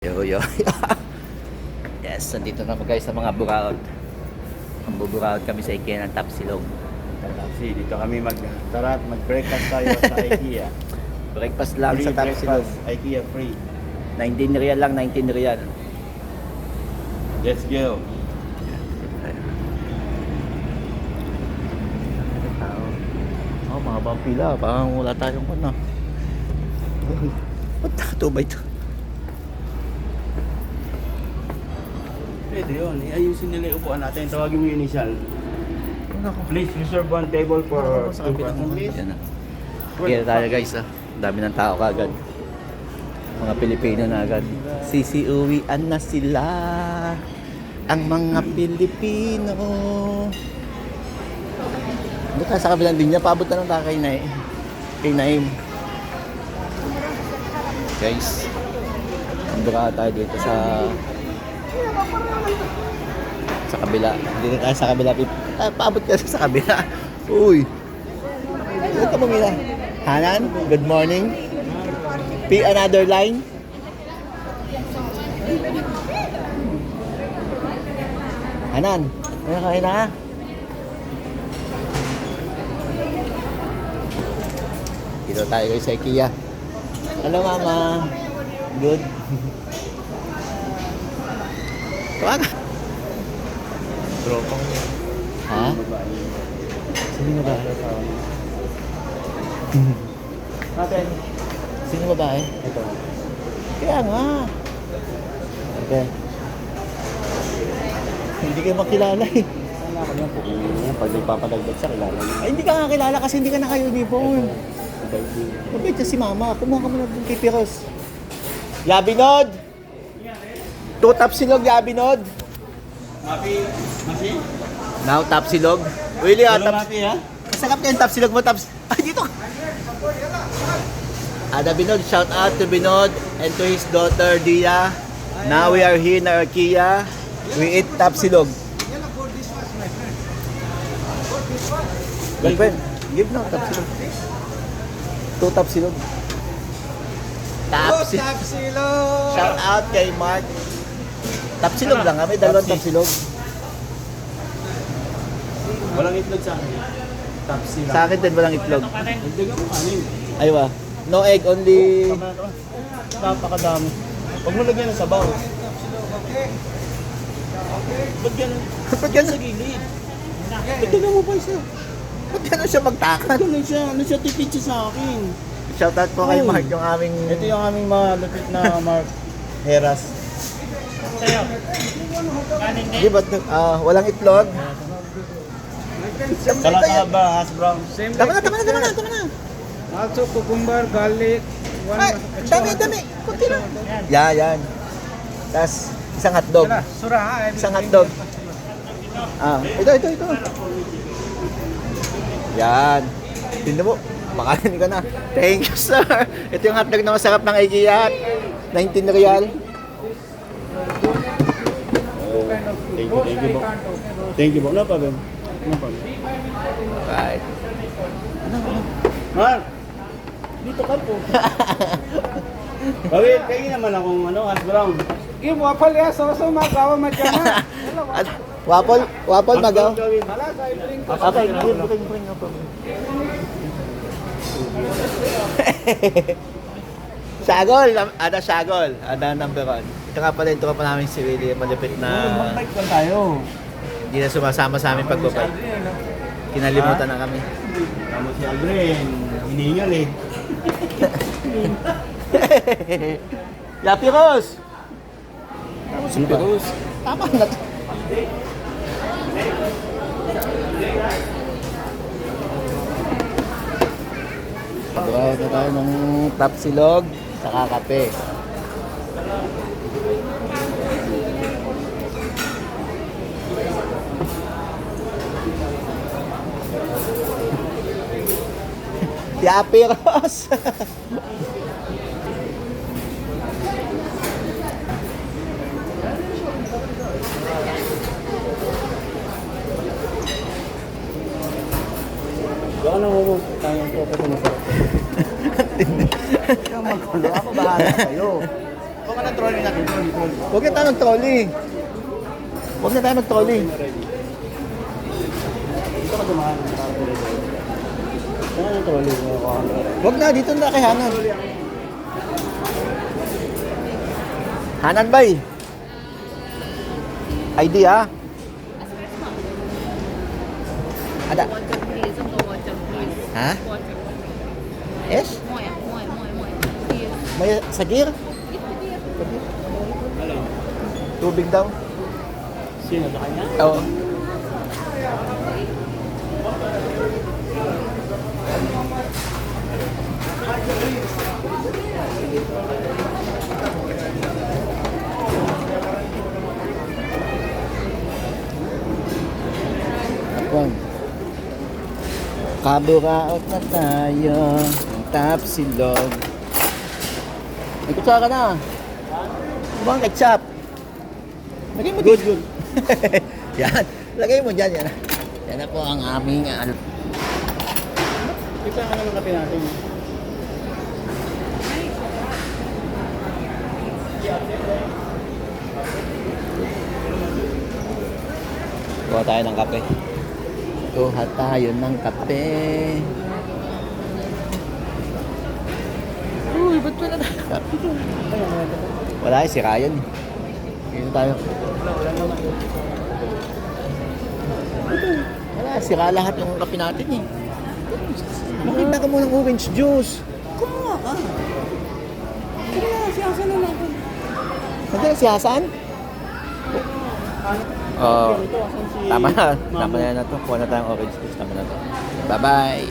Yo, yo. Yes, nandito na guys sa mga Buraot. Ang Buraot kami sa IKEA ng Tapsilog. Kasi dito kami tara at mag-breakfast tayo sa IKEA. Breakfast lang Free sa Tapsilog. breakfast, IKEA free. 19 real lang, 19 real. Let's go. Oh, mga pila. Parang wala tayong ano. Ba't tato ba ito? Pwede yun. Iayusin nila yung upuan natin. Tawagin mo yung initial. Ano ko? Please reserve one table for Sa two kabilang persons, mga please. yan na. IKEA tayo guys ah. Ang dami ng tao kagad. Mga Pilipino na agad. Sisiuwian na sila. Ang mga Pilipino. Doon tayo sa kabilang linya. Paabot na lang tayo kay Naim. Guys. Andura tayo dito sa kabila. Dito tayo sa kabila. Paabot ka sa kabila. Uy. Ito mo mila. Hanan, good morning. P another line. Hanan, ano kain na? Dito tayo guys sa IKEA. Hello mama. Good. Tawag. Tropang Ha? Sino ba? natin. Sino babae? Ito. Kaya nga. Okay. Hindi kayo makilala eh. Wala ko yung pukin niya. Pag nagpapadagdag siya, kilala niya. Ay, hindi ka nga kilala kasi hindi ka naka-uniform. Mabait siya si mama. Kumuha ka muna ng kay Piros. Yabinod! Two Tapsilog, Yabinod. Mapi, Masi? Now, Tapsilog. Willie, Mapi ha? Masarap kayong Tapsilog mo, Ay, dito! Ada Binod, shout out to Binod and to his daughter Dia. Now we are here in IKEA. We eat Tapsilog. My friend, give now Tapsilog. Two Tapsilog. Tapsilog. Shout out kay Mark. Tapsilog lang kami, dalawang Tapsilog. Walang itlog sa akin. Tapsi lang. Sa akin din walang itlog. Nagdagan mo kanin. Aywa. No egg, only... Napakadami. Huwag mo lagyan ng sabaw. Ba't ganun? Ba't ganun? Sa gilid. Nagdagan mo pa isa. Ba't ganun siya magtakan? Ganun siya. Ano siya tipid siya sa akin. Shout out po kay Uy. Mark, yung aming... Ito yung aming malupit na Mark Heras. Di ba, walang itlog? Kalakaba, hash brown. Tama na. Also cucumber, garlic, Ay, dami. Kunti lang. Yan. Tapos, isang hotdog. Surah, ha? Isang hotdog. Ito. Yan. Tingnan mo, makanin ka na. Thank you, sir. Ito yung hotdog na masarap ng IKEA. 19 real. Thank you po. No problem. Right. Mark! Dito ka po. Bawit, kayo naman akong hash brown. Give waffle ya, so magawa madyana. Waffle magaw. Hala, sa drink ko. Okay, bring. No problem. Sagol. Ada number 1. Ito nga pala, ito pa namin si Willie, malupit na Mag-bike lang tayo. hindi na sumasama sa amin pagbabike. Kinalimutan na kami. Tama si Aldrin. Hiningal eh. Yapiros! Si Perus. Tama na to. Pagkakain na tayo ng Tapsilog saka kape. Yapiros! Baka nang mo tayong po pa. Ako bahala kayo. Baka na trolley natin, trolley. Huwag na tayo mag-trolley. Huwag na tayo mag-trolley. Dito ka dumaan. Saan yung trolley mo? Huwag na, dito na kay Hanan. Hanan bay. ID ah. Ada. Water please, no water please. Ha? Water. Yes? Moy. Please. May sagir? Tubig daw. Sino sa kanya? Oo. Tapon. Kaburaot na tayo ng Tapsilog. May kutsara na. Ano bang ketchup? Lagay mo good. Yan. Lagay mo dyan. Yan. Yan na po ang aming ano. Ito ang naman kape natin. Kuha tayo ng kape. Kuha tayo ng kape. Uy, ba't wala na kape? Wala eh, si Ryan eh. Dito tayo. Wala, sira lahat ng kape natin eh. Makita ka mo ng orange juice. Kumuha ka. Kaya, siyasa na lang. Nandiyan si Hasan? Oo. Tama na. Tama na to. Kuha na tayong orange juice. Tama na to. Bye-bye.